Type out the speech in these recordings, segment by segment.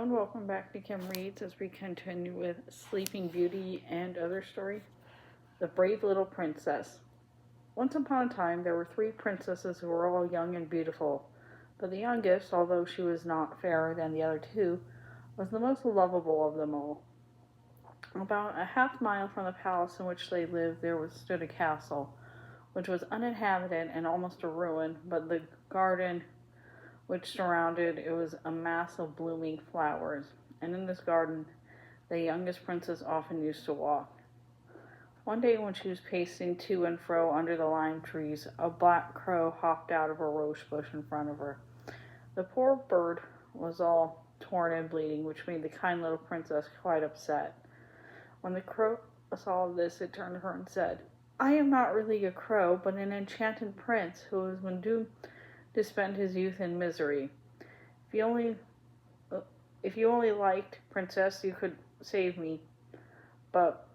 and welcome back to Kim Reads as we continue with Sleeping Beauty and Other Story, The Brave Little Princess. Once upon a time, there were 3 princesses who were all young and beautiful, but the youngest, although she was not fairer than the other 2, was the most lovable of them all. About a half-mile from the palace in which they lived stood a castle, which was uninhabited and almost a ruin, but the garden which surrounded it was a mass of blooming flowers, and in this garden the youngest princess often used to walk. One day when she was pacing to and fro under the lime trees, a black crow hopped out of a rose bush in front of her. The poor bird was all torn and bleeding, which made the kind little princess quite upset. When the crow saw this, it turned to her and said, "I am not really a crow, but an enchanted prince who has been doomed to spend his youth in misery. If you only liked, princess, you could save me, but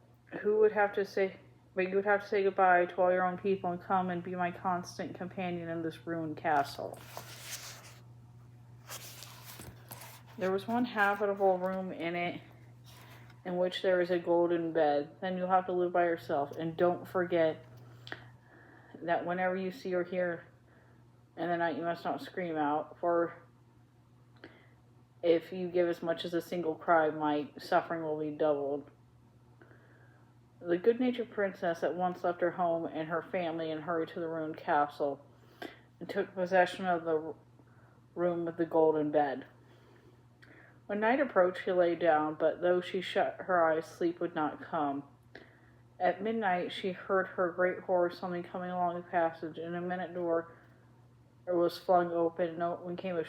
you would have to say goodbye to all your own people and come and be my constant companion in this ruined castle." There was one habitable room in it in which there is a golden bed. Then you'll have to live by yourself, and don't forget that whenever you see or hear in the night, you must not scream out, for if you give as much as a single cry, my suffering will be doubled. The good-natured princess at once left her home and her family and hurried to the ruined castle and took possession of the room with the golden bed. When night approached, she lay down, but though she shut her eyes, sleep would not come. At midnight, she heard her great horse something coming along the passage, and a minute door was flung open, and out came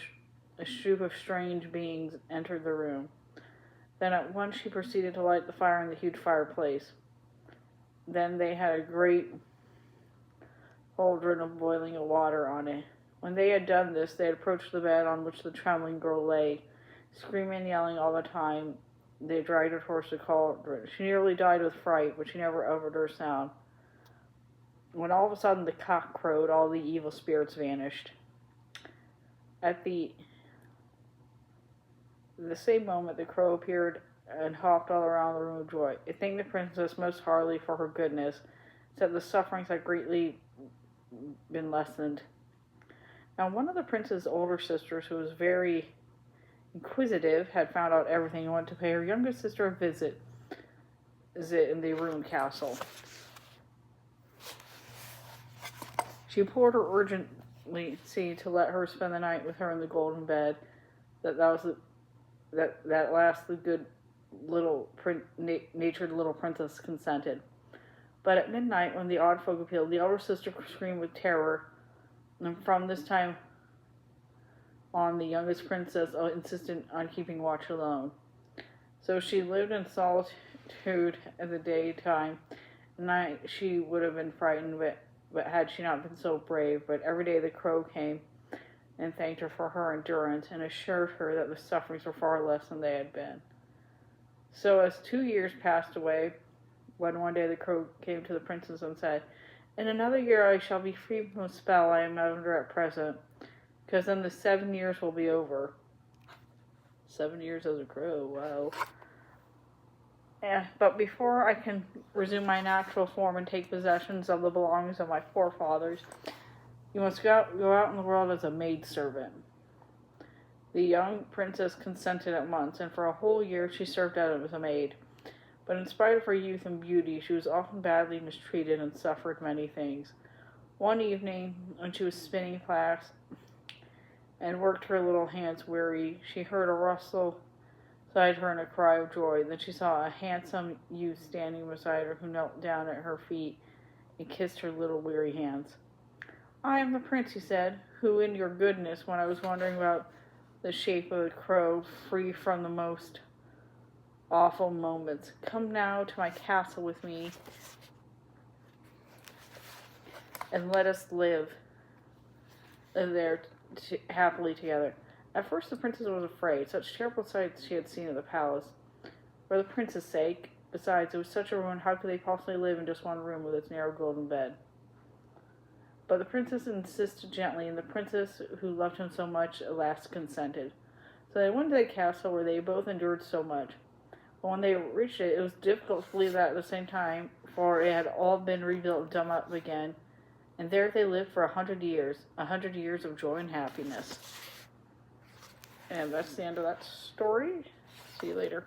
a troop of strange beings entered the room. Then at once she proceeded to light the fire in the huge fireplace. Then they had a great cauldron of boiling water on it. When they had done this, they approached the bed on which the trembling girl lay, screaming and yelling all the time. They dragged her towards the cauldron. She nearly died with fright, but she never uttered a sound. When all of a sudden the cock crowed, all the evil spirits vanished. At the same moment, the crow appeared and hopped all around the room with joy. It thanked the princess most heartily for her goodness, said the sufferings had greatly been lessened. Now, one of the prince's older sisters, who was very inquisitive, had found out everything and went to pay her younger sister a visit in the ruined castle. She implored her urgently to let her spend the night with her in the golden bed. That last the good natured little princess consented. But at midnight, when the odd folk appeared, the elder sister screamed with terror, and from this time on, the youngest princess insisted on keeping watch alone. So she lived in solitude in the daytime. At night she would have been frightened, but had she not been so brave. But every day the crow came and thanked her for her endurance and assured her that the sufferings were far less than they had been. So as 2 years passed away, when one day the crow came to the princess and said, "In another year I shall be free from the spell I am under at present, because then the 7 years will be over." 7 years as a crow, wow. But before I can resume my natural form and take possession of the belongings of my forefathers, you must go out in the world as a maid-servant." The young princess consented at once, and for a whole year she served as a maid. But in spite of her youth and beauty, she was often badly mistreated and suffered many things. One evening, when she was spinning flax and worked her little hands weary, she heard a rustle beside her and a cry of joy. Then she saw a handsome youth standing beside her, who knelt down at her feet and kissed her little weary hands. "I am the prince," he said, "who in your goodness, when I was wondering about the shape of the crow, free from the most awful moments. Come now to my castle with me, and let us live there happily together." At first the princess was afraid. Such terrible sights she had seen at the palace. For the prince's sake, besides, it was such a ruin, how could they possibly live in just one room with its narrow golden bed? But the princess insisted gently, and the princess, who loved him so much, at last consented. So they went to the castle where they both endured so much. But when they reached it, it was difficult to believe that at the same time, for it had all been rebuilt and done up again. And there they lived for 100 years of joy and happiness. And that's the end of that story. See you later.